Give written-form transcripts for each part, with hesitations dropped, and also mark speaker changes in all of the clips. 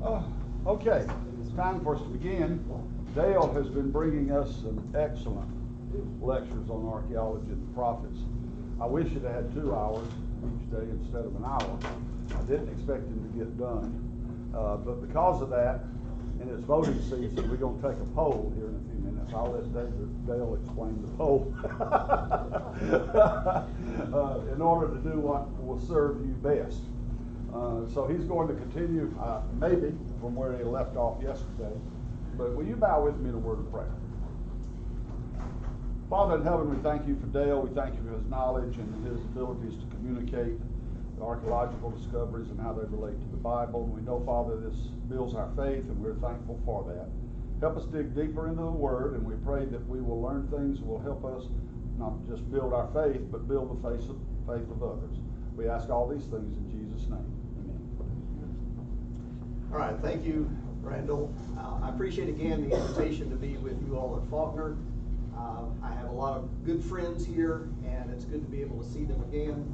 Speaker 1: Okay, it's time for us to begin. Dale has been bringing us some excellent lectures on archaeology and the prophets. I wish it had 2 hours each day instead of an hour. I didn't expect him to get done. But because of that, and it's voting season, we're going to take a poll here in a few minutes. I'll let Dale explain the poll in order to do what will serve you best. So he's going to continue, maybe, from where he left off yesterday. But will you bow with me in a word of prayer? Father in heaven, we thank you for Dale. We thank you for his knowledge and his abilities to communicate the archaeological discoveries and how they relate to the Bible. We know, Father, this builds our faith, and we're thankful for that. Help us dig deeper into the Word, and we pray that we will learn things that will help us not just build our faith, but build the faith of others. We ask all these things in Jesus' name.
Speaker 2: All right, thank you, Randall. I appreciate again the invitation to be with you all at Faulkner. I have a lot of good friends here, and it's good to be able to see them again.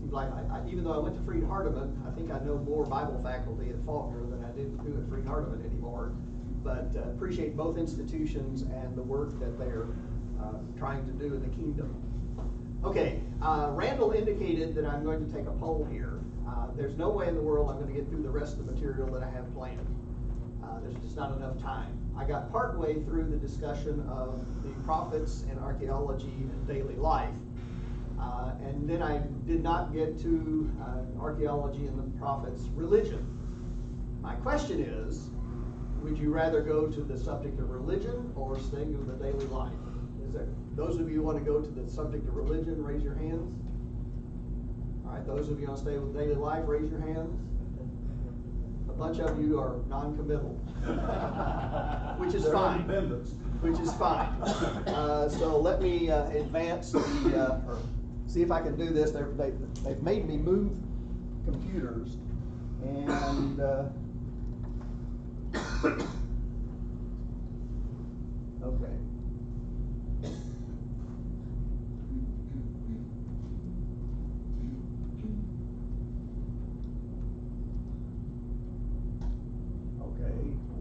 Speaker 2: Seems like even though I went to Freed-Hardeman, I think I know more Bible faculty at Faulkner than I do at Freed-Hardeman anymore. But appreciate both institutions and the work that they're trying to do in the kingdom. Okay, Randall indicated that I'm going to take a poll here. There's no way in the world I'm going to get through the rest of the material that I have planned. There's just not enough time. I got partway through the discussion of the prophets and archaeology and daily life. And then I did not get to archaeology and the prophets' religion. My question is, would you rather go to the subject of religion or stay with the daily life? Is there those of you who want to go to the subject of religion, raise your hands. All right, those of you who want to stay with daily life, raise your hands. A bunch of you are non-committal, which is fine. Which is fine. So let me advance or see if I can do this. They've made me move computers, and okay.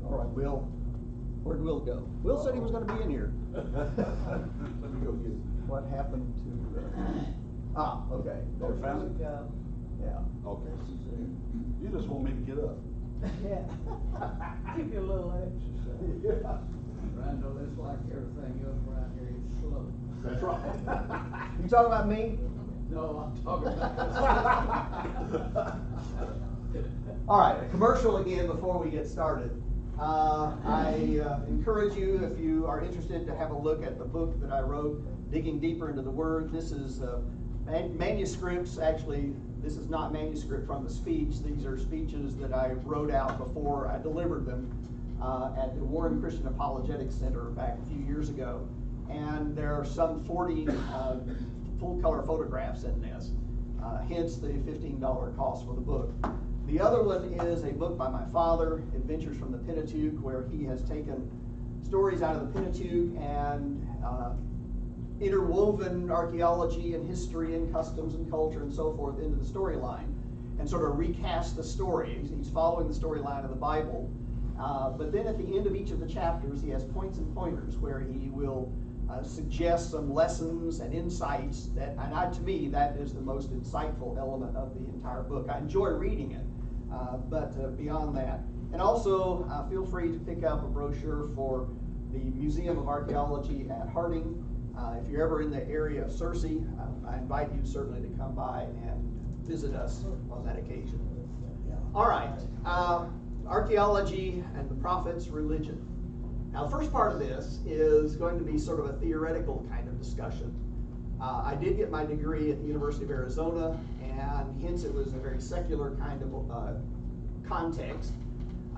Speaker 2: All right, Will. Where'd Will go? Will said he was going to be in here.
Speaker 1: Let me go get it.
Speaker 2: What happened to... okay.
Speaker 1: Oh, found it?
Speaker 2: Yeah.
Speaker 1: Okay. You just want me to get up.
Speaker 3: Yeah. Give you a little exercise.
Speaker 1: Yeah.
Speaker 3: Randall, it's like everything else around here is slow.
Speaker 1: That's right.
Speaker 2: You talking about me?
Speaker 3: No, I'm talking about
Speaker 2: All right, a commercial again before we get started. I encourage you, if you are interested, to have a look at the book that I wrote, Digging Deeper into the Word. This is manuscripts. Actually, this is not manuscript from the speech. These are speeches that I wrote out before I delivered them at the Warren Christian Apologetics Center back a few years ago. And there are some 40 full-color photographs in this, hence the $15 cost for the book. The other one is a book by my father, Adventures from the Pentateuch, where he has taken stories out of the Pentateuch and interwoven archaeology and history and customs and culture and so forth into the storyline and sort of recast the story. He's following the storyline of the Bible. But then at the end of each of the chapters, he has points and pointers where he will suggest some lessons and insights that, and to me, that is the most insightful element of the entire book. I enjoy reading it, but beyond that. And also, feel free to pick up a brochure for the Museum of Archaeology at Harding. If you're ever in the area of Searcy, I invite you certainly to come by and visit us on that occasion. All right, archaeology and the prophets' religion. Now, the first part of this is going to be sort of a theoretical kind of discussion. I did get my degree at the University of Arizona, and hence it was a very secular kind of context.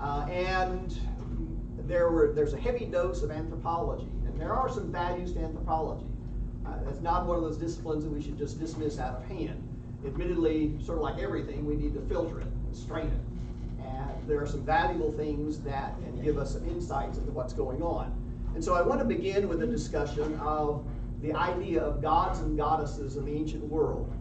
Speaker 2: And there's a heavy dose of anthropology, and there are some values to anthropology. It's not one of those disciplines that we should just dismiss out of hand. Admittedly, sort of like everything, we need to filter it and strain it. And there are some valuable things that can give us some insights into what's going on. And so I want to begin with a discussion of the idea of gods and goddesses in the ancient world.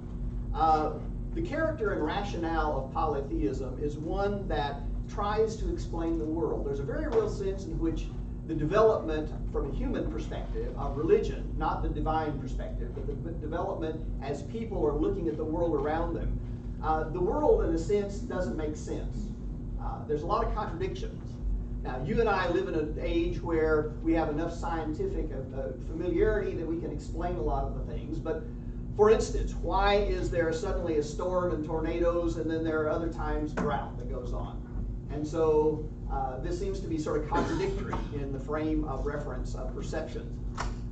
Speaker 2: The character and rationale of polytheism is one that tries to explain the world. There's a very real sense in which the development from a human perspective of religion, not the divine perspective, but the development as people are looking at the world around them, the world in a sense doesn't make sense. There's a lot of contradictions. Now, you and I live in an age where we have enough scientific familiarity that we can explain a lot of the things, but for instance, why is there suddenly a storm and tornadoes, and then there are other times drought that goes on? And so this seems to be sort of contradictory in the frame of reference of perceptions.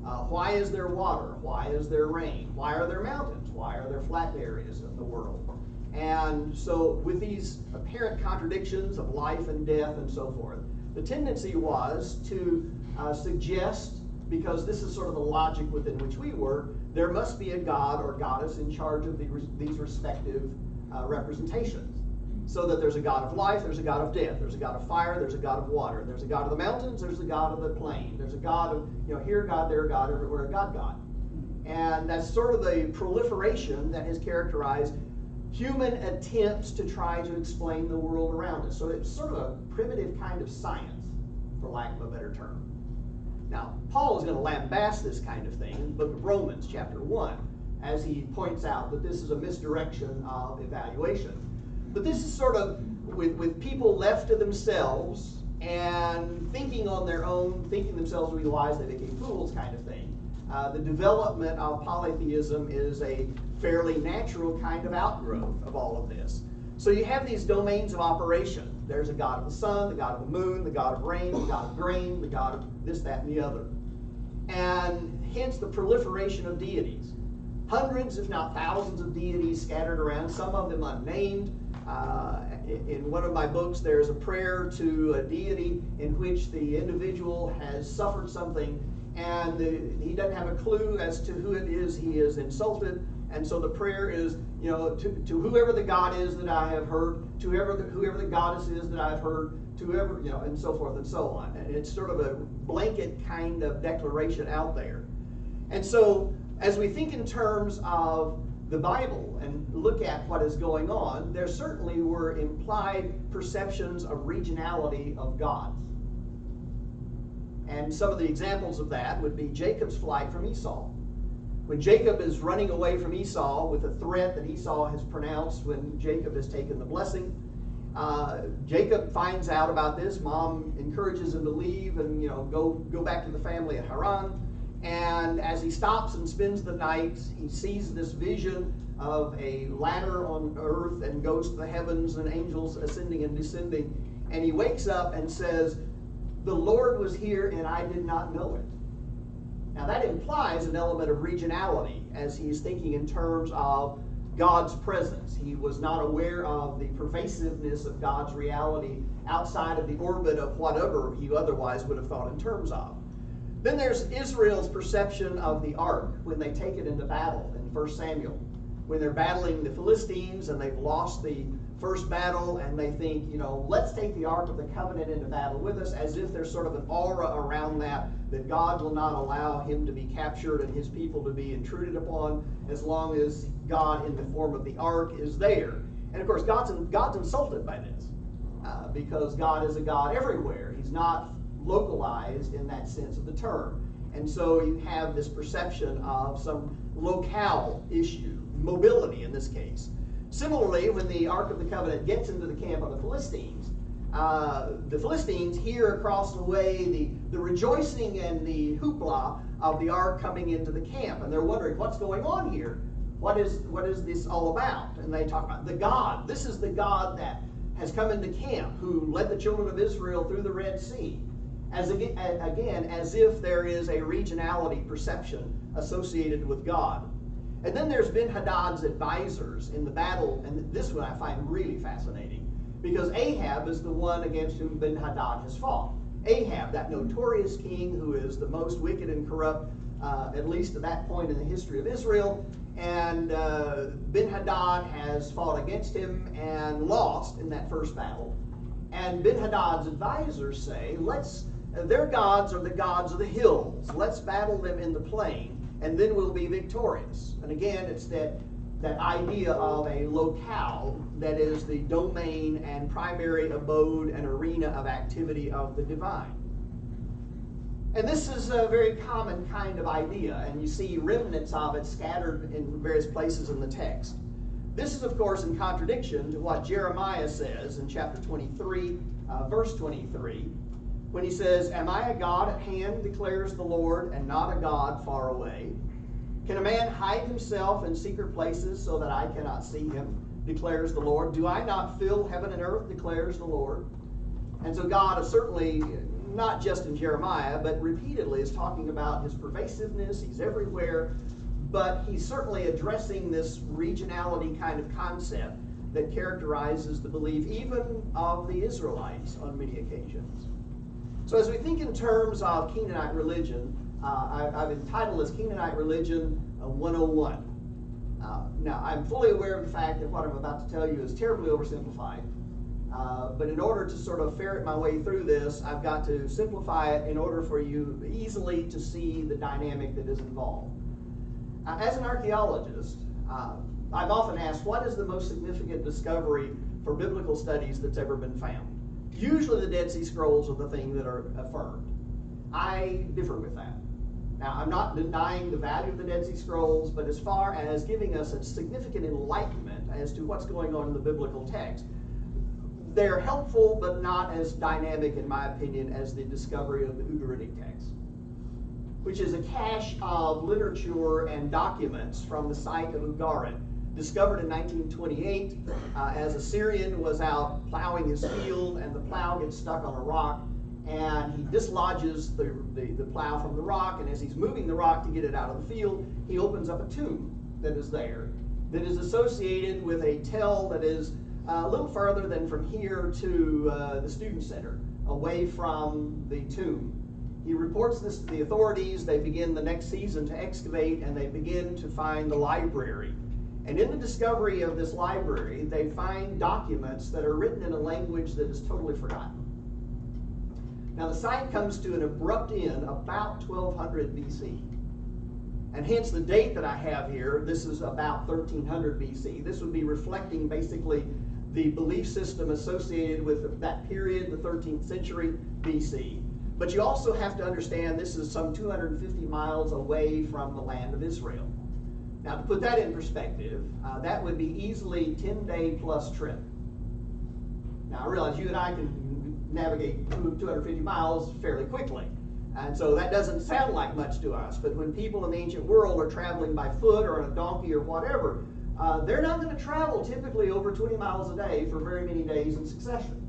Speaker 2: Why is there water? Why is there rain? Why are there mountains? Why are there flat areas in the world? And so with these apparent contradictions of life and death and so forth, the tendency was to suggest, because this is sort of the logic within which we work, there must be a god or goddess in charge of these respective representations. So that there's a god of life, there's a god of death, there's a god of fire, there's a god of water, there's a god of the mountains, there's a god of the plain, there's a god of, here God, there God, everywhere God. And that's sort of the proliferation that has characterized human attempts to try to explain the world around us. So it's sort of a primitive kind of science, for lack of a better term. Now, Paul is going to lambast this kind of thing in the book of Romans, chapter 1, as he points out that this is a misdirection of evaluation. But this is sort of with people left to themselves and thinking on their own, thinking themselves to be wise, they became fools kind of thing. The development of polytheism is a fairly natural kind of outgrowth of all of this. So you have these domains of operation. There's a god of the sun, the god of the moon, the god of rain, the god of grain, the god of this, that, and the other. And hence the proliferation of deities. Hundreds, if not thousands, of deities scattered around, some of them unnamed. In one of my books, there's a prayer to a deity in which the individual has suffered something and he doesn't have a clue as to who it is he is insulted. And so the prayer is, to whoever the god is that I have heard, to whoever the goddess is that I've heard, to whoever, and so forth and so on. And it's sort of a blanket kind of declaration out there. And so as we think in terms of the Bible and look at what is going on, there certainly were implied perceptions of regionality of gods. And some of the examples of that would be Jacob's flight from Esau. When Jacob is running away from Esau with a threat that Esau has pronounced when Jacob has taken the blessing, Jacob finds out about this. Mom encourages him to leave and go back to the family at Haran. And as he stops and spends the night, he sees this vision of a ladder on earth and goes to the heavens and angels ascending and descending. And he wakes up and says, "The Lord was here and I did not know it." Now that implies an element of regionality as he's thinking in terms of God's presence. He was not aware of the pervasiveness of God's reality outside of the orbit of whatever he otherwise would have thought in terms of. Then there's Israel's perception of the ark when they take it into battle in 1 Samuel. When they're battling the Philistines and they've lost the first battle and they think, let's take the Ark of the Covenant into battle with us, as if there's sort of an aura around that God will not allow him to be captured and his people to be intruded upon as long as God in the form of the Ark is there. And of course, God's insulted by this because God is a God everywhere. He's not localized in that sense of the term. And so you have this perception of some locale issue, mobility in this case. Similarly, when the Ark of the Covenant gets into the camp of the Philistines hear across the way the rejoicing and the hoopla of the Ark coming into the camp. And they're wondering, what's going on here? What is this all about? And they talk about the God. This is the God that has come into camp, who led the children of Israel through the Red Sea. As if there is a regionality perception associated with God. And then there's Ben-Hadad's advisors in the battle, and this one I find really fascinating, because Ahab is the one against whom Ben-Hadad has fought. Ahab, that notorious king who is the most wicked and corrupt, at least at that point in the history of Israel, and Ben-Hadad has fought against him and lost in that first battle. And Ben-Hadad's advisors say, their gods are the gods of the hills. Let's battle them in the plain, and then we'll be victorious. And again, it's that that idea of a locale that is the domain and primary abode and arena of activity of the divine. And this is a very common kind of idea, and you see remnants of it scattered in various places in the text. This is, of course, in contradiction to what Jeremiah says in chapter 23, verse 23, when he says, "Am I a God at hand, declares the Lord, and not a God far away? Can a man hide himself in secret places so that I cannot see him, declares the Lord? Do I not fill heaven and earth, declares the Lord?" And so God is certainly, not just in Jeremiah, but repeatedly is talking about his pervasiveness. He's everywhere, but he's certainly addressing this regionality kind of concept that characterizes the belief even of the Israelites on many occasions. So as we think in terms of Canaanite religion, I've entitled this Canaanite Religion 101. Now, I'm fully aware of the fact that what I'm about to tell you is terribly oversimplified. But in order to sort of ferret my way through this, I've got to simplify it in order for you easily to see the dynamic that is involved. As an archaeologist, I'm often asked, what is the most significant discovery for biblical studies that's ever been found? Usually the Dead Sea Scrolls are the thing that are affirmed. I differ with that. Now, I'm not denying the value of the Dead Sea Scrolls, but as far as giving us a significant enlightenment as to what's going on in the biblical text, they're helpful, but not as dynamic, in my opinion, as the discovery of the Ugaritic text, which is a cache of literature and documents from the site of Ugarit, discovered in 1928 as a Syrian was out plowing his field, and the plow gets stuck on a rock, and he dislodges the plow from the rock, and as he's moving the rock to get it out of the field, he opens up a tomb that is there, that is associated with a tell that is a little further than from here to the student center, away from the tomb. He reports this to the authorities. They begin the next season to excavate, and they begin to find the library. And in the discovery of this library, they find documents that are written in a language that is totally forgotten. Now, the site comes to an abrupt end about 1200 BC. And hence the date that I have here, this is about 1300 BC. This would be reflecting basically the belief system associated with that period, the 13th century BC. But you also have to understand this is some 250 miles away from the land of Israel. Now, to put that in perspective, that would be easily 10-day plus trip. Now, I realize you and I can navigate 250 miles fairly quickly. And so that doesn't sound like much to us. But when people in the ancient world are traveling by foot or on a donkey or whatever, they're not going to travel typically over 20 miles a day for very many days in succession.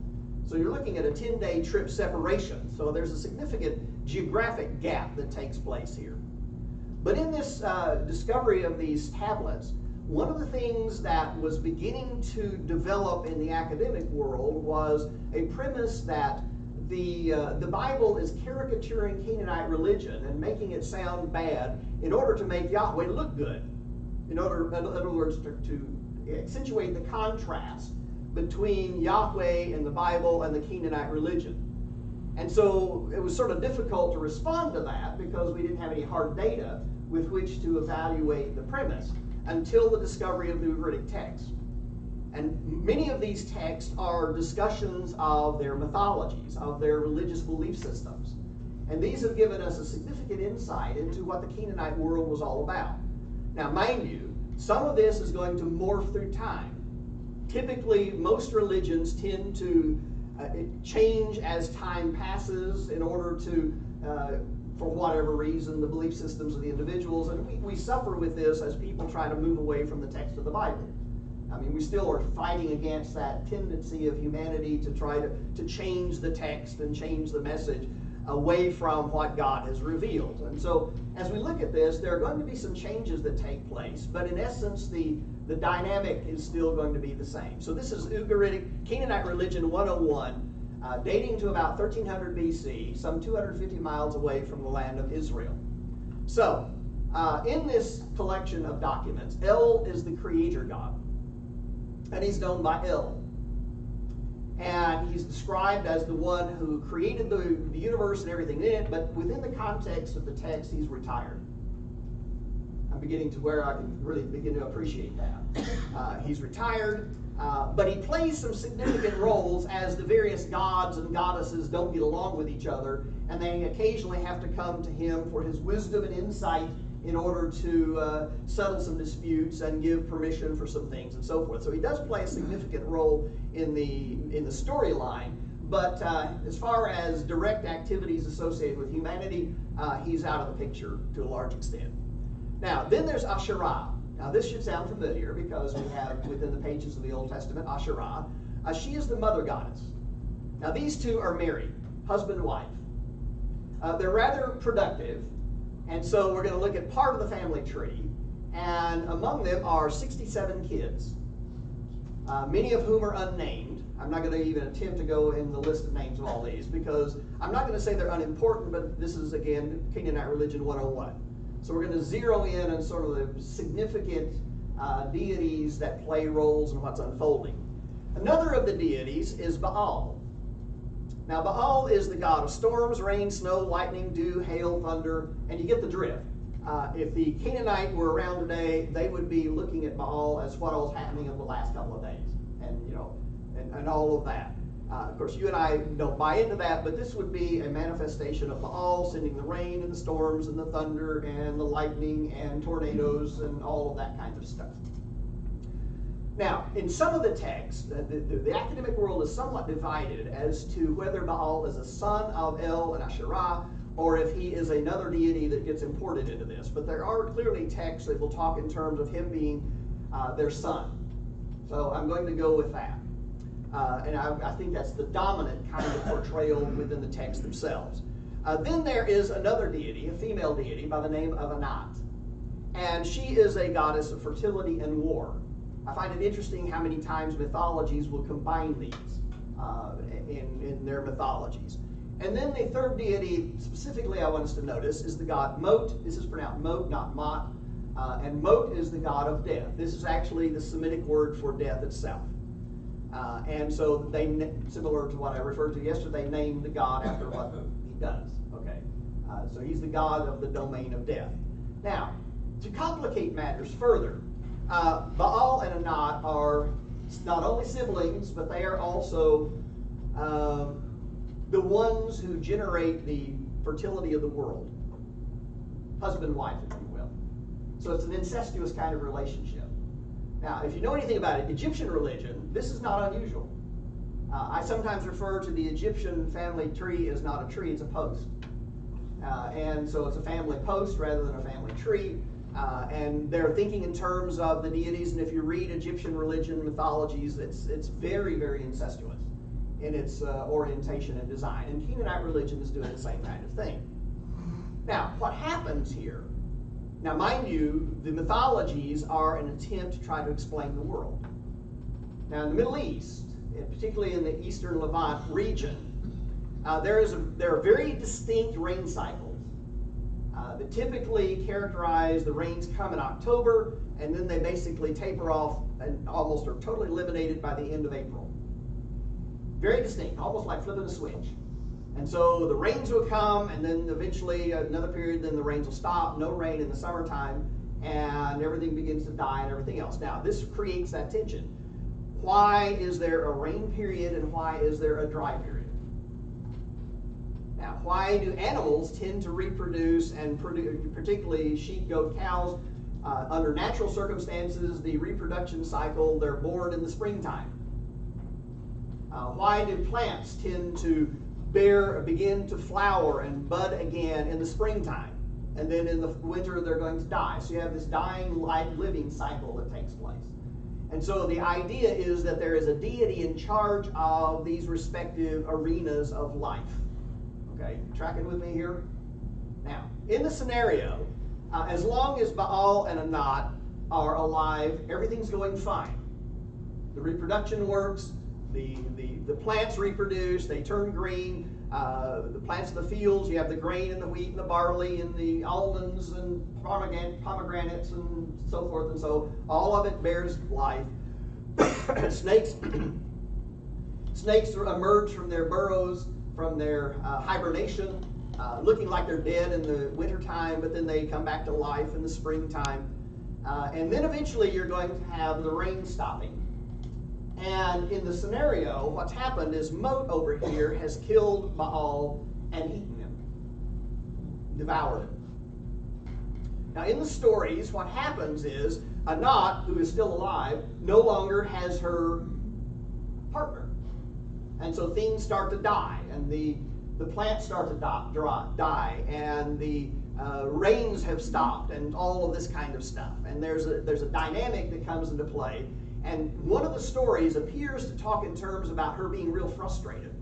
Speaker 2: So you're looking at a 10-day trip separation. So there's a significant geographic gap that takes place here. But in this discovery of these tablets, one of the things that was beginning to develop in the academic world was a premise that the Bible is caricaturing Canaanite religion and making it sound bad in order to make Yahweh look good. In other words, to accentuate the contrast between Yahweh and the Bible and the Canaanite religion. And so it was sort of difficult to respond to that because we didn't have any hard data with which to evaluate the premise until the discovery of the Ugaritic text. And many of these texts are discussions of their mythologies, of their religious belief systems. And these have given us a significant insight into what the Canaanite world was all about. Now, mind you, some of this is going to morph through time. Typically, most religions tend to change as time passes in order to, for whatever reason, the belief systems of the individuals. And we suffer with this as people try to move away from the text of the Bible. I mean, we still are fighting against that tendency of humanity to try to change the text and change the message away from what God has revealed. And so, as we look at this, there are going to be some changes that take place, but in essence, the dynamic is still going to be the same. So this is Ugaritic Canaanite Religion 101, dating to about 1300 BC, some 250 miles away from the land of Israel. So, in this collection of documents, El is the creator God, and he's known by El. And he's described as the one who created the universe and everything in it, but within the context of the text, he's retired. And beginning to where I can really begin to appreciate that. He's retired, but he plays some significant roles as the various gods and goddesses don't get along with each other, and they occasionally have to come to him for his wisdom and insight in order to settle some disputes and give permission for some things and so forth. So he does play a significant role in the storyline, but as far as direct activities associated with humanity, he's out of the picture to a large extent. Now, then there's Asherah. Now, this should sound familiar because we have within the pages of the Old Testament Asherah. She is the mother goddess. Now, these two are married, husband and wife. They're rather productive. And so we're going to look at part of the family tree, and among them are 67 kids, many of whom are unnamed. I'm not going to even attempt to go in the list of names of all these, because I'm not going to say they're unimportant, but this is, again, Canaanite Religion 101. So we're going to zero in on sort of the significant deities that play roles in what's unfolding. Another of the deities is Baal. Now, Baal is the god of storms, rain, snow, lightning, dew, hail, thunder, and you get the drift. If the Canaanite were around today, they would be looking at Baal as what was happening over the last couple of days, and all of that. Of course, you and I don't buy into that, but this would be a manifestation of Baal sending the rain and the storms and the thunder and the lightning and tornadoes and all of that kind of stuff. Now, in some of the texts, the academic world is somewhat divided as to whether Baal is a son of El and Asherah, or if he is another deity that gets imported into this. But there are clearly texts that will talk in terms of him being their son. So I'm going to go with that. And I think that's the dominant kind of portrayal within the texts themselves. Then there is another deity, a female deity, by the name of Anat. And she is a goddess of fertility and war. I find it interesting how many times mythologies will combine these in their mythologies. And then the third deity, specifically I want us to notice, is the god Mot. This is pronounced Mot, not Mot. And Mot is the god of death. This is actually the Semitic word for death itself. And so they, similar to what I referred to yesterday, named the god after what he does. Okay, so he's the god of the domain of death. Now, to complicate matters further, Baal and Anat are not only siblings, but they are also the ones who generate the fertility of the world. Husband-wife, if you will. So it's an incestuous kind of relationship. Now, if you know anything about it, Egyptian religion, this is not unusual. I sometimes refer to the Egyptian family tree as not a tree, it's a post. And so it's a family post rather than a family tree. And they're thinking in terms of the deities, and if you read Egyptian religion mythologies, it's very, very incestuous in its orientation and design. And Canaanite religion is doing the same kind of thing. Now, what happens here? Now, mind you, the mythologies are an attempt to try to explain the world. Now, in the Middle East, and particularly in the Eastern Levant region, there are very distinct rain cycles that typically characterize the rains come in October, and then they basically taper off and almost are totally eliminated by the end of April. Very distinct, almost like flipping a switch. And so the rains will come, and then eventually another period, then the rains will stop, no rain in the summertime, and everything begins to die and everything else. Now, this creates that tension. Why is there a rain period and why is there a dry period? Now, why do animals tend to reproduce, and particularly sheep, goat, cows, under natural circumstances, the reproduction cycle, they're born in the springtime? Why do plants tend to begin to flower and bud again in the springtime, and then in the winter they're going to die? So you have this dying, living cycle that takes place. And so the idea is that there is a deity in charge of these respective arenas of life. Okay, tracking with me here? Now, in the scenario, as long as Baal and Anat are alive, everything's going fine. The reproduction works, the plants reproduce, they turn green, the plants of the fields, you have the grain and the wheat and the barley and the almonds and pomegranates and so forth and so, all of it bears life. Snakes emerge from their burrows, from their hibernation, looking like they're dead in the wintertime, but then they come back to life in the springtime. And then eventually you're going to have the rain stopping. And in the scenario, what's happened is Mot over here has killed Baal and eaten him, devoured him. Now in the stories, what happens is Anat, who is still alive, no longer has her partner. And so things start to die, and the plants start to die, and the rains have stopped, and all of this kind of stuff. And there's a dynamic that comes into play. And one of the stories appears to talk in terms about her being real frustrated,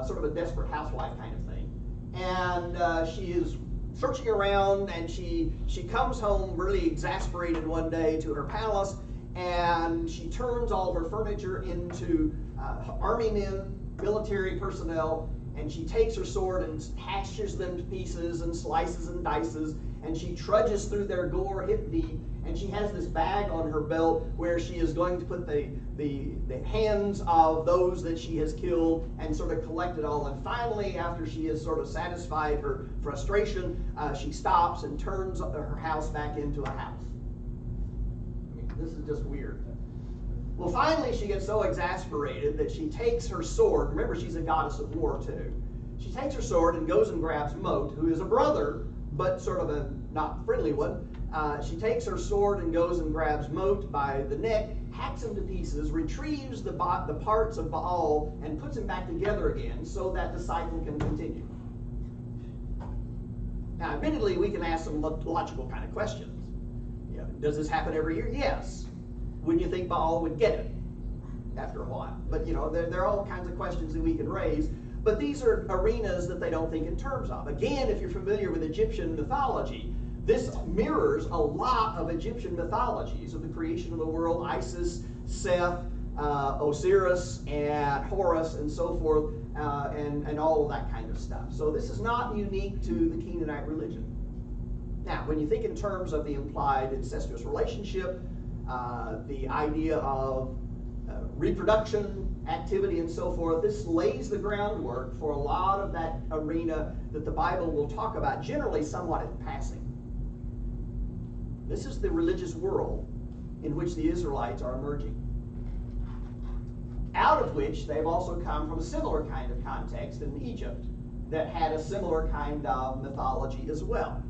Speaker 2: sort of a desperate housewife kind of thing. And she is searching around, and she comes home really exasperated one day to her palace, and she turns all her furniture into army men, military personnel, and she takes her sword and hashes them to pieces and slices and dices, and she trudges through their gore hip deep, and she has this bag on her belt where she is going to put the hands of those that she has killed and sort of collect it all. And finally, after she has sort of satisfied her frustration, she stops and turns her house back into a house. I mean, this is just weird. Well, finally, she gets so exasperated that she takes her sword. Remember, she's a goddess of war, too. She takes her sword and goes and grabs Mot, who is a brother, but sort of a not friendly one. She takes her sword and goes and grabs Mot by the neck, hacks him to pieces, retrieves the parts of Baal, and puts him back together again so that the cycle can continue. Now, admittedly, we can ask some logical kind of questions. You know, does this happen every year? Yes. Wouldn't you think Baal would get it after a while? But, you know, there are all kinds of questions that we can raise. But these are arenas that they don't think in terms of. Again, if you're familiar with Egyptian mythology, this mirrors a lot of Egyptian mythologies of the creation of the world: Isis, Seth, Osiris, and Horus, and so forth, and all of that kind of stuff. So this is not unique to the Canaanite religion. Now, when you think in terms of the implied incestuous relationship, the idea of reproduction, activity, and so forth, this lays the groundwork for a lot of that arena that the Bible will talk about, generally somewhat in passing. This is the religious world in which the Israelites are emerging, out of which they've also come from a similar kind of context in Egypt that had a similar kind of mythology as well.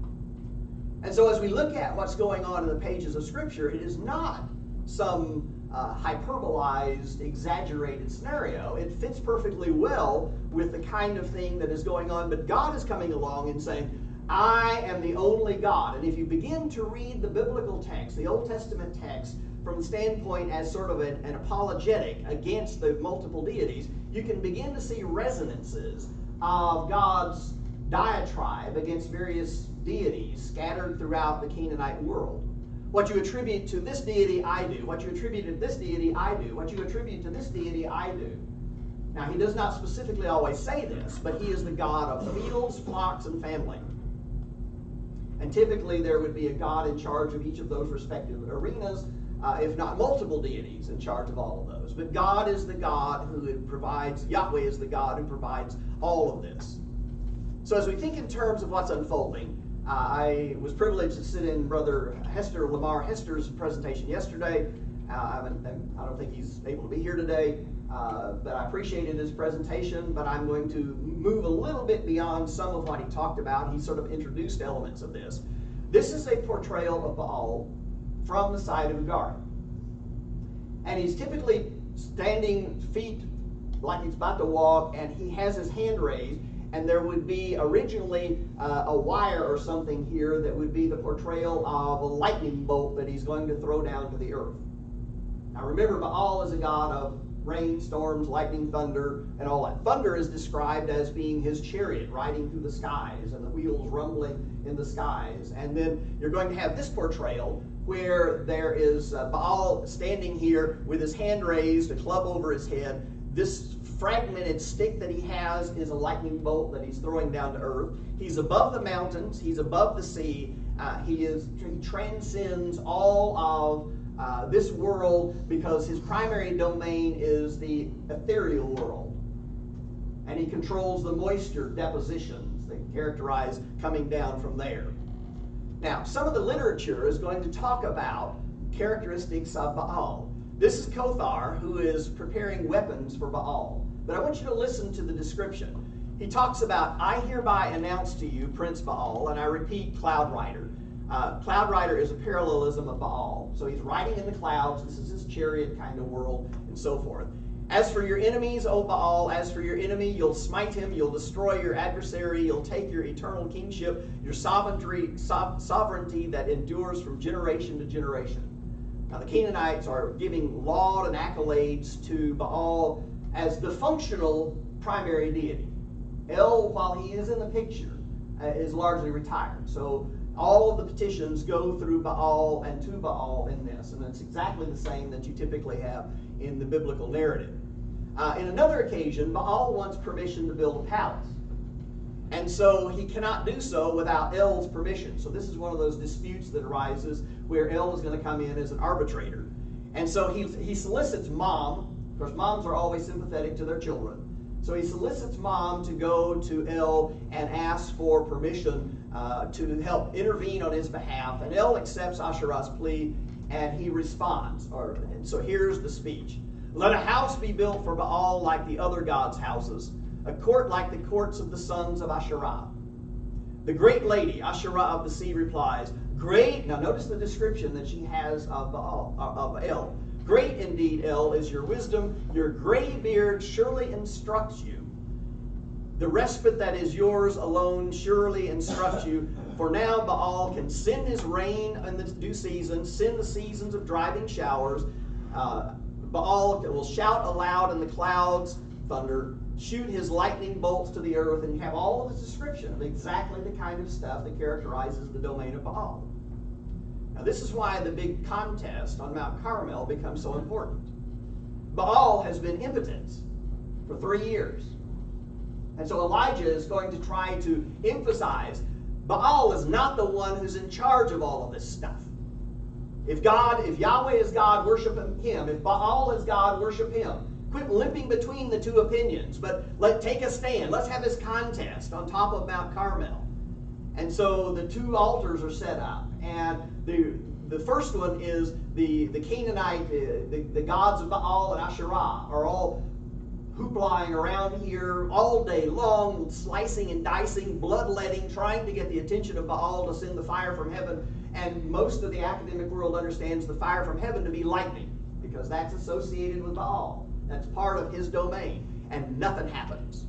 Speaker 2: And so as we look at what's going on in the pages of Scripture, it is not some hyperbolized, exaggerated scenario. It fits perfectly well with the kind of thing that is going on. But God is coming along and saying, I am the only God. And if you begin to read the biblical text, the Old Testament text, from the standpoint as sort of an apologetic against the multiple deities, you can begin to see resonances of God's diatribe against various deities scattered throughout the Canaanite world. What you attribute to this deity, I do. What you attribute to this deity, I do. What you attribute to this deity, I do. Now, he does not specifically always say this, but he is the God of fields, flocks, and family. And typically there would be a God in charge of each of those respective arenas, if not multiple deities in charge of all of those. But God is the God who provides, Yahweh is the God who provides all of this. So as we think in terms of what's unfolding, I was privileged to sit in Brother Lamar Hester's presentation yesterday. I don't think he's able to be here today, but I appreciated his presentation, but I'm going to move a little bit beyond some of what he talked about. He sort of introduced elements of this. This is a portrayal of Baal from the side of a garden. And he's typically standing feet like he's about to walk, and he has his hand raised, and there would be originally a wire or something here that would be the portrayal of a lightning bolt that he's going to throw down to the earth. Now remember, Baal is a god of rain, storms, lightning, thunder, and all that. Thunder is described as being his chariot riding through the skies and the wheels rumbling in the skies. And then you're going to have this portrayal where there is Baal standing here with his hand raised, a club over his head. This fragmented stick that he has is a lightning bolt that he's throwing down to earth. He's above the mountains. He's above the sea. He transcends all of this world because his primary domain is the ethereal world. And he controls the moisture depositions that characterize coming down from there. Now, some of the literature is going to talk about characteristics of Baal. This is Kothar, who is preparing weapons for Baal. But I want you to listen to the description. He talks about, I hereby announce to you, Prince Baal, and I repeat, Cloud Rider. Cloud Rider is a parallelism of Baal. So he's riding in the clouds. This is his chariot kind of world, and so forth. As for your enemies, O Baal, as for your enemy, you'll smite him, you'll destroy your adversary, you'll take your eternal kingship, your sovereignty that endures from generation to generation. Now the Canaanites are giving laud and accolades to Baal as the functional primary deity. El, while he is in the picture, is largely retired. So all of the petitions go through Baal and to Baal in this, and it's exactly the same that you typically have in the biblical narrative. In another occasion, Baal wants permission to build a palace. And so he cannot do so without El's permission. So this is one of those disputes that arises where El is going to come in as an arbitrator. And so he solicits Mom. Of course, moms are always sympathetic to their children. So he solicits Mom to go to El and ask for permission to help intervene on his behalf. And El accepts Asherah's plea, and he responds. And so here's the speech. Let a house be built for Baal like the other gods' houses, a court like the courts of the sons of Asherah. The great lady, Asherah of the sea, replies, Great, now notice the description that she has of Baal, of El. Great indeed, El, is your wisdom. Your gray beard surely instructs you. The respite that is yours alone surely instructs you. For now Baal can send his rain in the due season, send the seasons of driving showers. Baal will shout aloud in the clouds, thunder, shoot his lightning bolts to the earth, and you have all of this description of exactly the kind of stuff that characterizes the domain of Baal. Now this is why the big contest on Mount Carmel becomes so important. Baal has been impotent for 3 years. And so Elijah is going to try to emphasize Baal is not the one who's in charge of all of this stuff. If Yahweh is God, worship him. If Baal is God, worship him. Quit limping between the two opinions, but take a stand. Let's have this contest on top of Mount Carmel. And so the two altars are set up. And the first one is the Canaanite, the gods of Baal and Asherah are all hooplying around here all day long, slicing and dicing, bloodletting, trying to get the attention of Baal to send the fire from heaven. And most of the academic world understands the fire from heaven to be lightning, because that's associated with Baal. That's part of his domain. And nothing happens.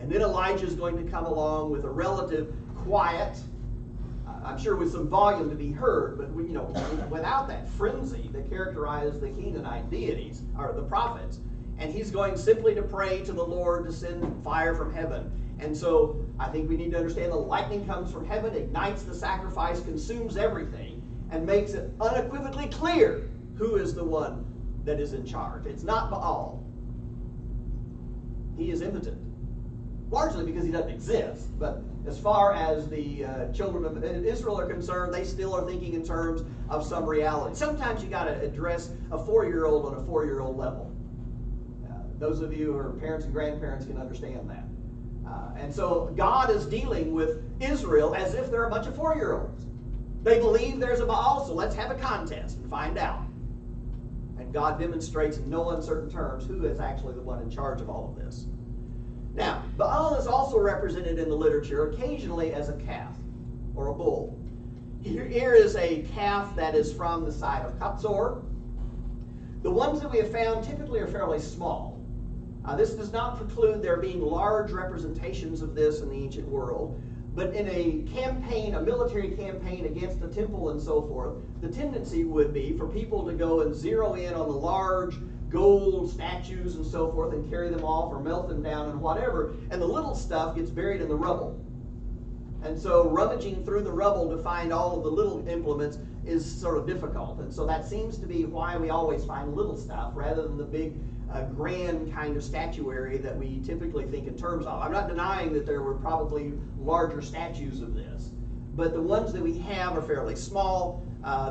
Speaker 2: And then Elijah is going to come along with a relative quiet, I'm sure with some volume to be heard, but without that frenzy that characterized the Canaanite deities, or the prophets. And he's going simply to pray to the Lord to send fire from heaven. And so I think we need to understand the lightning comes from heaven, ignites the sacrifice, consumes everything, and makes it unequivocally clear who is the one that is in charge. It's not Baal. He is impotent. Largely because he doesn't exist. But as far as the children of Israel are concerned, they still are thinking in terms of some reality. Sometimes you got to address a 4-year-old on a 4-year-old level. Those of you who are parents and grandparents can understand that. And so God is dealing with Israel as if they're a bunch of 4-year-olds. They believe there's a Baal, so let's have a contest and find out. And God demonstrates in no uncertain terms who is actually the one in charge of all of this. Now, Baal is also represented in the literature occasionally as a calf or a bull. Here is a calf that is from the side of Hatzor. The ones that we have found typically are fairly small. This does not preclude there being large representations of this in the ancient world, but in a campaign, a military campaign against the temple and so forth, the tendency would be for people to go and zero in on the large gold statues and so forth and carry them off or melt them down and whatever, and the little stuff gets buried in the rubble. And so rummaging through the rubble to find all of the little implements is sort of difficult. And so that seems to be why we always find little stuff rather than the big grand kind of statuary that we typically think in terms of. I'm not denying that there were probably larger statues of this, but the ones that we have are fairly small.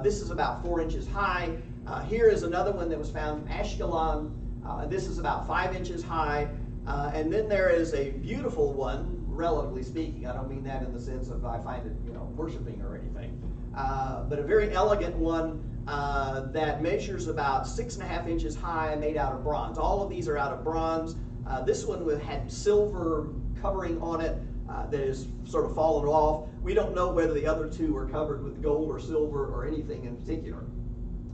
Speaker 2: This is about 4 inches high. Here is another one that was found from Ashkelon. This is about 5 inches high. And then there is a beautiful one relatively speaking. I don't mean that in the sense of I find it, worshiping or anything. But a very elegant one that measures about 6.5 inches high, made out of bronze. All of these are out of bronze. This one had silver covering on it that is sort of fallen off. We don't know whether the other two were covered with gold or silver or anything in particular,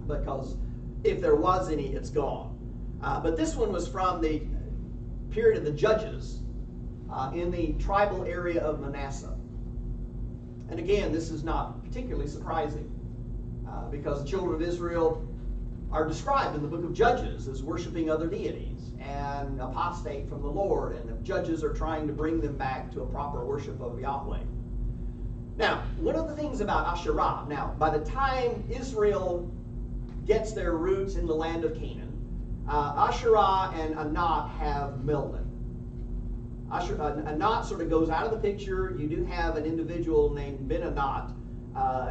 Speaker 2: because if there was any, it's gone. But this one was from the period of the Judges in the tribal area of Manasseh. And again, this is not particularly surprising because the children of Israel are described in the book of Judges as worshiping other deities and apostate from the Lord, and the judges are trying to bring them back to a proper worship of Yahweh. Now, one of the things about Asherah, now, by the time Israel gets their roots in the land of Canaan, Asherah and Anat have melded. Anat sort of goes out of the picture. You do have an individual named Ben-Anat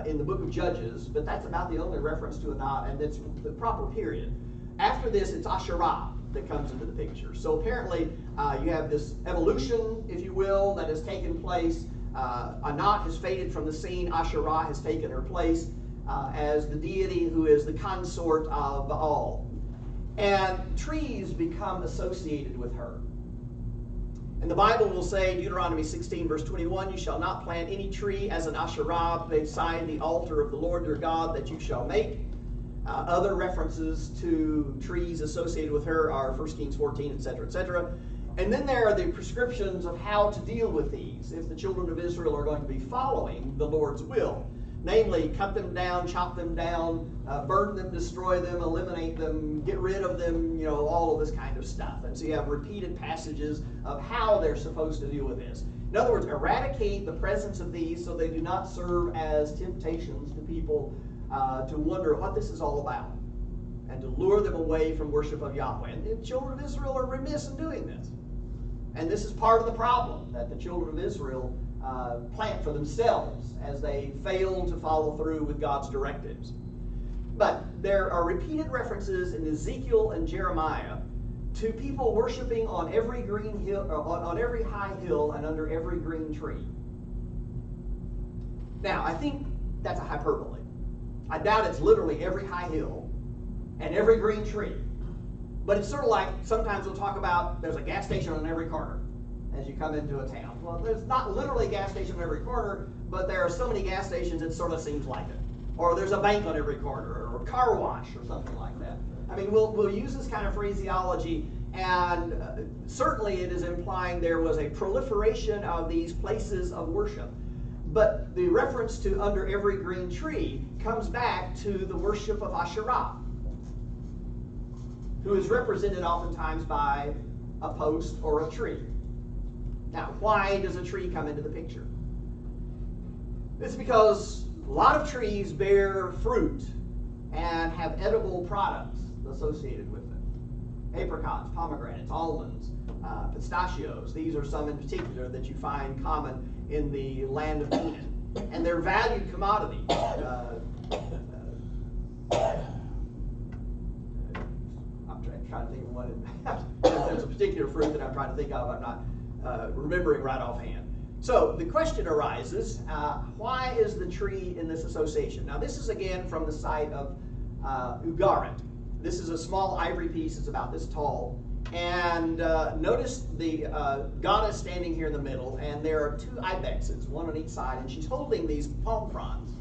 Speaker 2: in the book of Judges, but that's about the only reference to Anat, and it's the proper period. After this, it's Asherah that comes into the picture. So apparently, you have this evolution, if you will, that has taken place. Anat has faded from the scene. Asherah has taken her place as the deity who is the consort of Baal. And trees become associated with her. And the Bible will say, Deuteronomy 16, verse 21, you shall not plant any tree as an Asherah beside the altar of the Lord your God that you shall make. Other references to trees associated with her are 1 Kings 14, etc., etc. And then there are the prescriptions of how to deal with these if the children of Israel are going to be following the Lord's will. Namely, cut them down, chop them down, burn them, destroy them, eliminate them, get rid of them, all of this kind of stuff. And so you have repeated passages of how they're supposed to deal with this. In other words, eradicate the presence of these so they do not serve as temptations to people to wonder what this is all about and to lure them away from worship of Yahweh. And the children of Israel are remiss in doing this. And this is part of the problem that the children of Israel plant for themselves as they fail to follow through with God's directives. But there are repeated references in Ezekiel and Jeremiah to people worshiping on every green hill, on every high hill, and under every green tree. Now, I think that's a hyperbole. I doubt it's literally every high hill and every green tree. But it's sort of like sometimes we'll talk about there's a gas station on every corner as you come into a town. Well, there's not literally a gas station on every corner, but there are so many gas stations it sort of seems like it. Or there's a bank on every corner, or a car wash, or something like that. I mean, we'll use this kind of phraseology, and certainly it is implying there was a proliferation of these places of worship. But the reference to under every green tree comes back to the worship of Asherah, who is represented oftentimes by a post or a tree. Now, why does a tree come into the picture? It's because a lot of trees bear fruit and have edible products associated with them. Apricots, pomegranates, almonds, pistachios. These are some in particular that you find common in the land of Canaan. And they're valued commodities. I'm trying to think of one. There's a particular fruit that I'm trying to think of. I'm not remembering right offhand. So the question arises, why is the tree in this association? Now this is again from the site of Ugarit. This is a small ivory piece. It's about this tall. And notice the goddess standing here in the middle, and there are two ibexes, one on each side, and she's holding these palm fronds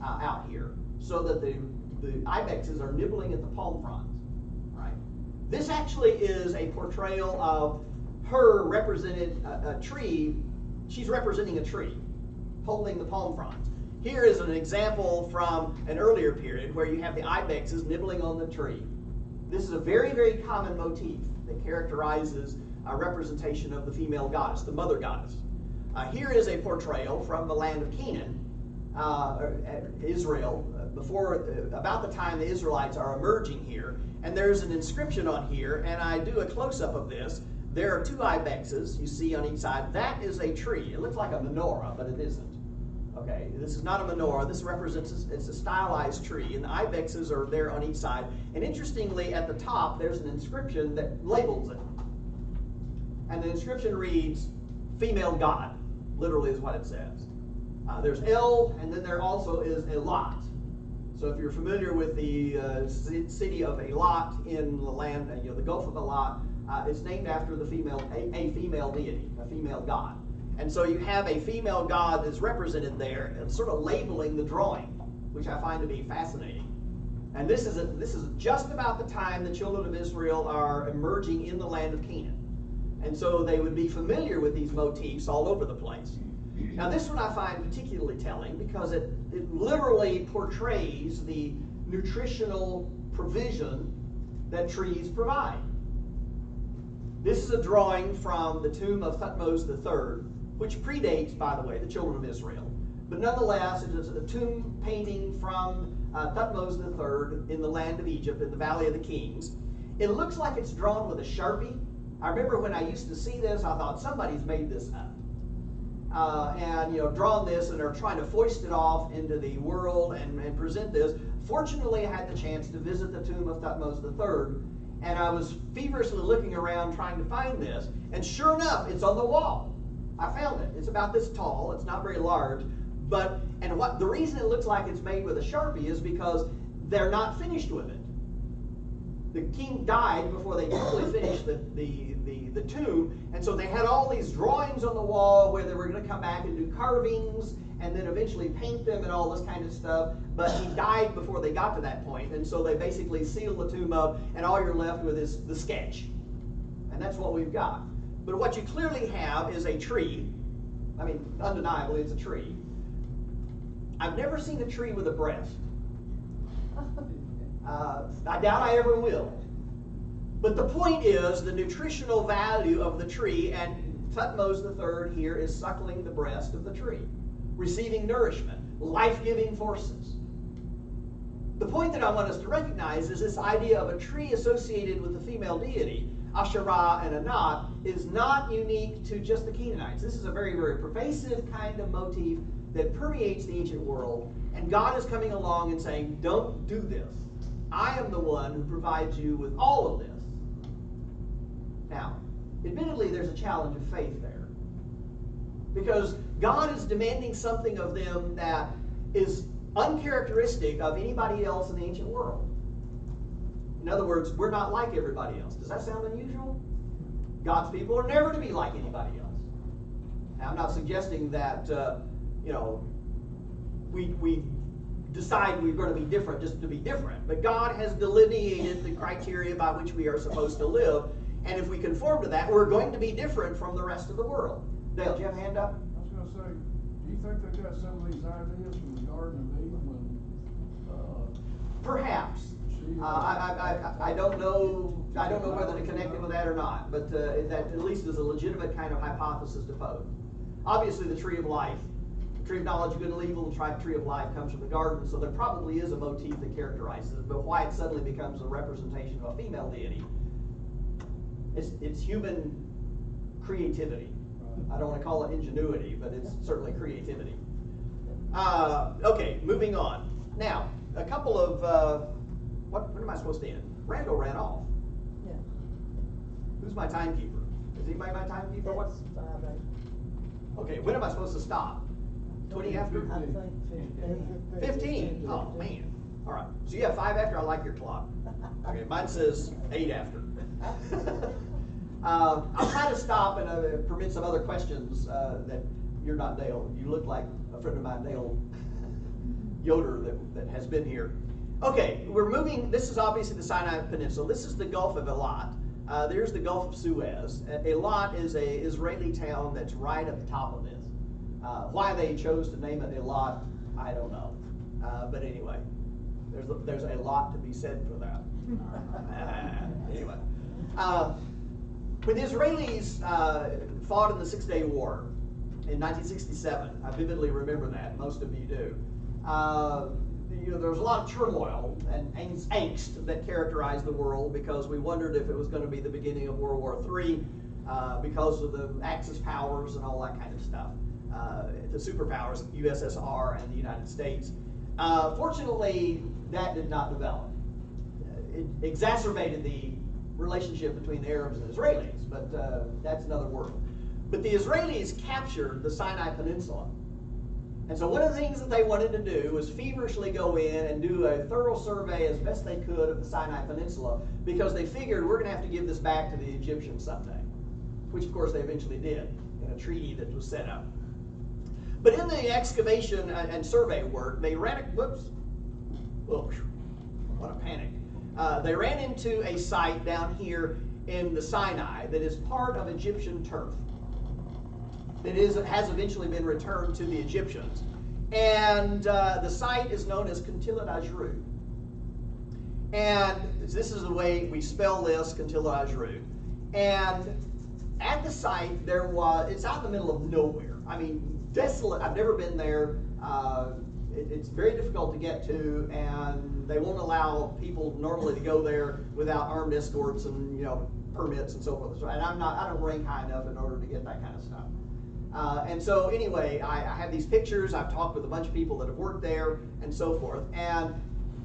Speaker 2: out here so that the ibexes are nibbling at the palm fronds. Right? This actually is a portrayal of her represented a tree. She's representing a tree, holding the palm fronds. Here is an example from an earlier period where you have the ibexes nibbling on the tree. This is a very, very common motif that characterizes a representation of the female goddess, the mother goddess. Here is a portrayal from the land of Canaan, Israel, about the time the Israelites are emerging here. And there's an inscription on here, and I do a close-up of this. There are two ibexes you see on each side. That is a tree. It looks like a menorah, but it isn't. Okay, this is not a menorah. This represents, it's a stylized tree, and the ibexes are there on each side. And interestingly, at the top, there's an inscription that labels it. And the inscription reads, female god, literally is what it says. There's El, and then there also is Elat. So if you're familiar with the city of Elat in the land, the Gulf of Elat, it's named after a female deity, a female god. And so you have a female god that's represented there, and sort of labeling the drawing, which I find to be fascinating. And this is just about the time the children of Israel are emerging in the land of Canaan. And so they would be familiar with these motifs all over the place. Now this one I find particularly telling because it literally portrays the nutritional provision that trees provide. This is a drawing from the tomb of Thutmose III, which predates, by the way, the children of Israel. But nonetheless, it is a tomb painting from Thutmose III in the land of Egypt, in the Valley of the Kings. It looks like it's drawn with a Sharpie. I remember when I used to see this, I thought somebody's made this up. And drawn this and are trying to foist it off into the world and present this. Fortunately, I had the chance to visit the tomb of Thutmose III, and I was feverishly looking around trying to find this, and sure enough, it's on the wall. I found it. It's about this tall. It's not very large, the reason it looks like it's made with a Sharpie is because they're not finished with it. The king died before they totally finished the tomb, and so they had all these drawings on the wall where they were going to come back and do carvings and then eventually paint them and all this kind of stuff, but he died before they got to that point, and so they basically sealed the tomb up, and all you're left with is the sketch. And that's what we've got. But what you clearly have is a tree. I mean, undeniably, it's a tree. I've never seen a tree with a breast. I doubt I ever will. But the point is the nutritional value of the tree, and Thutmose III here is suckling the breast of the tree, receiving nourishment, life-giving forces. The point that I want us to recognize is this idea of a tree associated with the female deity, Asherah and Anat, is not unique to just the Canaanites. This is a very, very pervasive kind of motif that permeates the ancient world, and God is coming along and saying, don't do this. I am the one who provides you with all of this. Now, admittedly, there's a challenge of faith there. Because God is demanding something of them that is uncharacteristic of anybody else in the ancient world. In other words, we're not like everybody else. Does that sound unusual? God's people are never to be like anybody else. Now, I'm not suggesting that, we decide we're going to be different just to be different. But God has delineated the criteria by which we are supposed to live. And if we conform to that, we're going to be different from the rest of the world. Dale, do you have a hand up?
Speaker 4: I was going to say, do you think they got some of these ideas from the Garden of Eden when
Speaker 2: perhaps. I don't know whether to connect it with that or not, but that at least is a legitimate kind of hypothesis to pose. Obviously, the tree of life, the tree of knowledge of good and evil, the tree of life comes from the garden, so there probably is a motif that characterizes it, but why it suddenly becomes a representation of a female deity, it's human creativity. I don't want to call it ingenuity, but it's certainly creativity. Okay, moving on. Now, a couple of, when am I supposed to end? Randall ran off.
Speaker 3: Yeah.
Speaker 2: Who's my timekeeper? Is anybody my timekeeper? What?
Speaker 3: That's 5 8.
Speaker 2: Okay, when am I supposed to stop? 20 after?
Speaker 3: I think
Speaker 2: 15? Oh, man. All right. So you have 5 after? I like your clock. Okay, mine says 8 after. I'll try to stop and permit some other questions that you're not Dale. You look like a friend of mine, Dale Yoder, that has been here. Okay, we're moving. This is obviously the Sinai Peninsula. This is the Gulf of Elat. There's the Gulf of Suez. Elat is an Israeli town that's right at the top of this. Why they chose to name it Elat, I don't know. But anyway, there's a lot to be said for that. Anyway. When the Israelis fought in the 6-Day War in 1967, I vividly remember that, most of you do, there was a lot of turmoil and angst that characterized the world because we wondered if it was going to be the beginning of World War III because of the Axis powers and all that kind of stuff. The superpowers, USSR and the United States. Fortunately, that did not develop. It exacerbated the relationship between the Arabs and Israelis, but that's another world. But the Israelis captured the Sinai Peninsula. And so one of the things that they wanted to do was feverishly go in and do a thorough survey as best they could of the Sinai Peninsula, because they figured we're going to have to give this back to the Egyptians someday, which of course they eventually did in a treaty that was set up. But in the excavation and survey work, they ran, what a panic. They ran into a site down here in the Sinai that is part of Egyptian turf. That has eventually been returned to the Egyptians. And the site is known as Kuntilat Ajru. And this is the way we spell this, Kuntilat Ajru. And at the site, it's out in the middle of nowhere. I mean, desolate. I've never been there. It's very difficult to get to, and they won't allow people normally to go there without armed escorts and permits and so forth. And I don't rank high enough in order to get that kind of stuff. And so anyway, I have these pictures. I've talked with a bunch of people that have worked there and so forth. And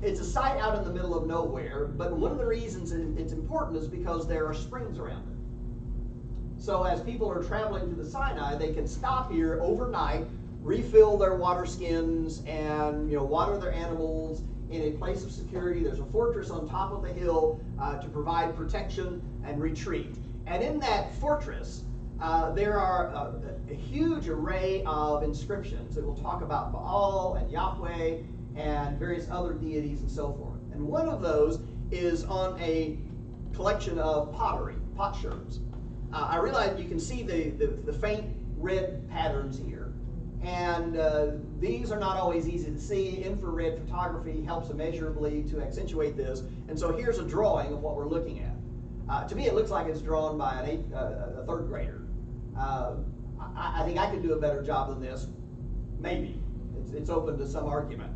Speaker 2: it's a site out in the middle of nowhere, but one of the reasons it's important is because there are springs around it. So as people are traveling to the Sinai, they can stop here overnight, refill their water skins, and water their animals in a place of security. There's a fortress on top of the hill to provide protection and retreat. And in that fortress, there are a huge array of inscriptions that will talk about Baal and Yahweh and various other deities and so forth. And one of those is on a collection of pottery, potsherds. I realize you can see the faint red patterns here. And these are not always easy to see. Infrared photography helps immeasurably to accentuate this. And so here's a drawing of what we're looking at. To me, it looks like it's drawn by a third grader. I think I could do a better job than this. Maybe. It's open to some argument.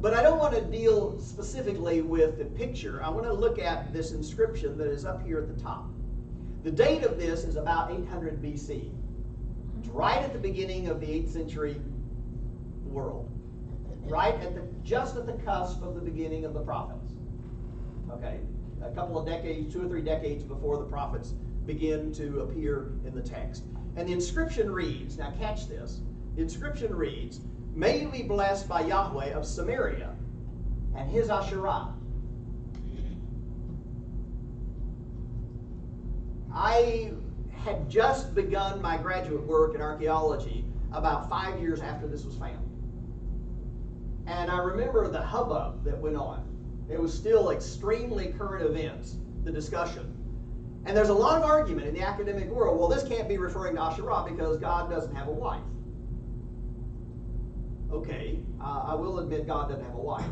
Speaker 2: But I don't want to deal specifically with the picture. I want to look at this inscription that is up here at the top. The date of this is about 800 BC. It's right at the beginning of the 8th century world. Right at just at the cusp of the beginning of the prophets. Okay, a couple of decades, 2 or 3 decades before the prophets begin to appear in the text. And the inscription reads, now catch this, the inscription reads, "May you be blessed by Yahweh of Samaria and his Asherah." I had just begun my graduate work in archaeology about 5 years after this was found. And I remember the hubbub that went on. It was still extremely current events, the discussion. And there's a lot of argument in the academic world, well, this can't be referring to Asherah because God doesn't have a wife. Okay, I will admit God doesn't have a wife.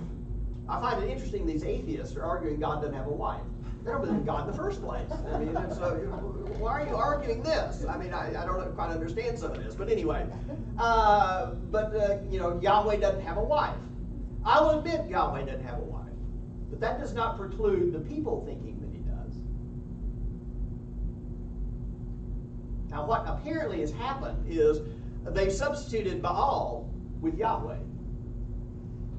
Speaker 2: I find it interesting these atheists are arguing God doesn't have a wife. They don't believe in God in the first place. I mean, why are you arguing this? I mean, I don't quite understand some of this. But anyway, Yahweh doesn't have a wife. I will admit Yahweh doesn't have a wife. But that does not preclude the people thinking that he does. Now, what apparently has happened is they've substituted Baal with Yahweh.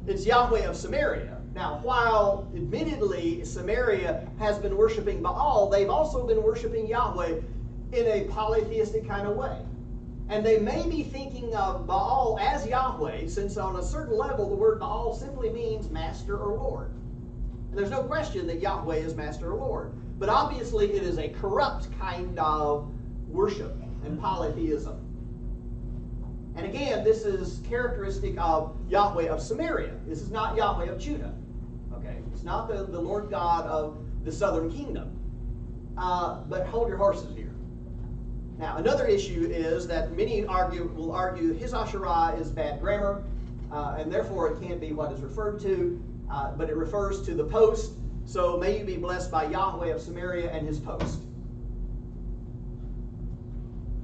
Speaker 2: It's Yahweh of Samaria. Now, while admittedly Samaria has been worshiping Baal, they've also been worshiping Yahweh in a polytheistic kind of way. And they may be thinking of Baal as Yahweh, since on a certain level the word Baal simply means master or Lord. And there's no question that Yahweh is master or Lord. But obviously it is a corrupt kind of worship and polytheism. And again, this is characteristic of Yahweh of Samaria. This is not Yahweh of Judah. Okay, it's not the Lord God of the southern kingdom. But hold your horses here. Now, another issue is that many will argue his Asherah is bad grammar, and therefore it can't be what is referred to, but it refers to the post. So may you be blessed by Yahweh of Samaria and his post.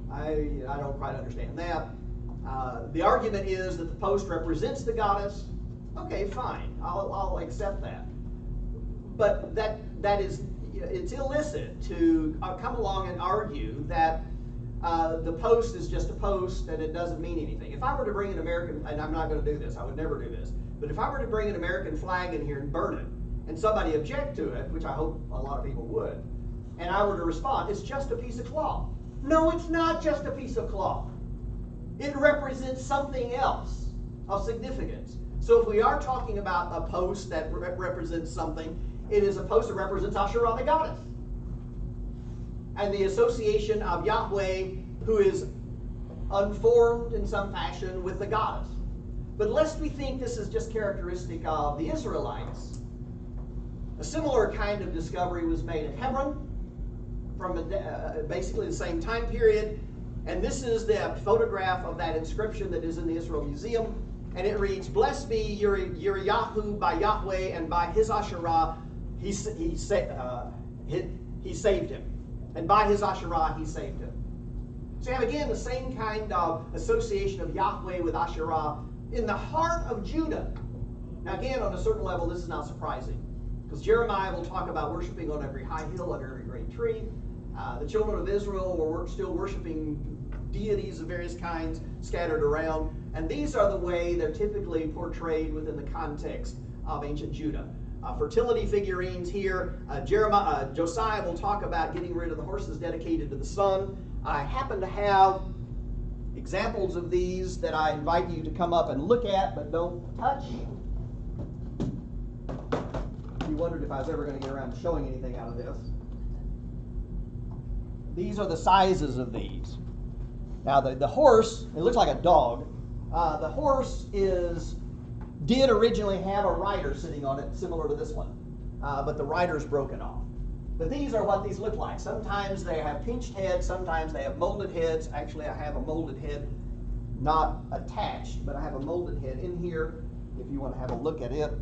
Speaker 2: I don't quite understand that. The argument is that the post represents the goddess. Okay, fine. I'll accept that. But that is, it's illicit to come along and argue that the post is just a post and it doesn't mean anything. If I were to bring an American, and I'm not going to do this, I would never do this, but if I were to bring an American flag in here and burn it, and somebody object to it, which I hope a lot of people would, and I were to respond, it's just a piece of cloth. No, it's not just a piece of cloth. It represents something else of significance. So if we are talking about a post that represents something, it is a post that represents Asherah, the goddess. And the association of Yahweh, who is unformed in some fashion, with the goddess. But lest we think this is just characteristic of the Israelites, a similar kind of discovery was made at Hebron from basically the same time period. And this is the photograph of that inscription that is in the Israel Museum. And it reads, "Blessed be Yiryahu by Yahweh, and by his Asherah he saved him. And by his Asherah he saved him." So you have again the same kind of association of Yahweh with Asherah in the heart of Judah. Now again, on a certain level, this is not surprising, because Jeremiah will talk about worshiping on every high hill, under every great tree. The children of Israel were still worshiping deities of various kinds scattered around. And these are the way they're typically portrayed within the context of ancient Judah. Fertility figurines here. Josiah will talk about getting rid of the horses dedicated to the sun. I happen to have examples of these that I invite you to come up and look at, but don't touch. You wondered if I was ever going to get around to showing anything out of this. These are the sizes of these. Now the horse, it looks like a dog. The horse did originally have a rider sitting on it, similar to this one, but the rider's broken off. But these are what these look like. Sometimes they have pinched heads, sometimes they have molded heads. Actually, I have a molded head, not attached, but I have a molded head in here, if you want to have a look at it,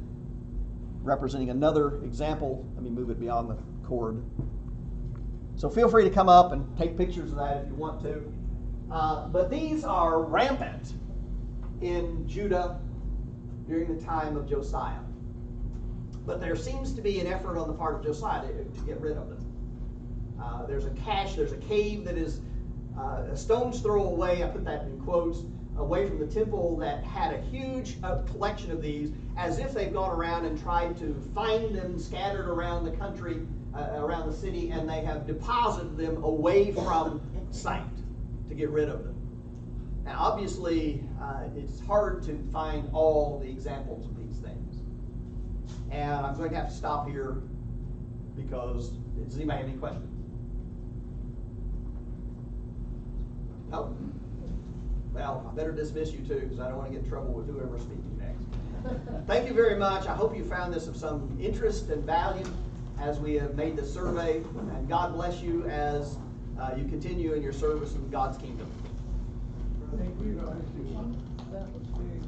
Speaker 2: representing another example. Let me move it beyond the cord. So feel free to come up and take pictures of that if you want to. But these are rampant in Judah during the time of Josiah. But there seems to be an effort on the part of Josiah to get rid of them. There's a cave that is a stone's throw away, I put that in quotes, away from the temple, that had a huge collection of these, as if they've gone around and tried to find them scattered around the country, around the city, and they have deposited them away from sight to get rid of them. Now, obviously, it's hard to find all the examples of these things. And I'm going to have to stop here because, does anybody have any questions? No? Well, I better dismiss you too, because I don't want to get in trouble with whoever's speaking next. Thank you very much. I hope you found this of some interest and value as we have made this survey. And God bless you as you continue in your service in God's kingdom.
Speaker 4: Thank you.
Speaker 3: That was very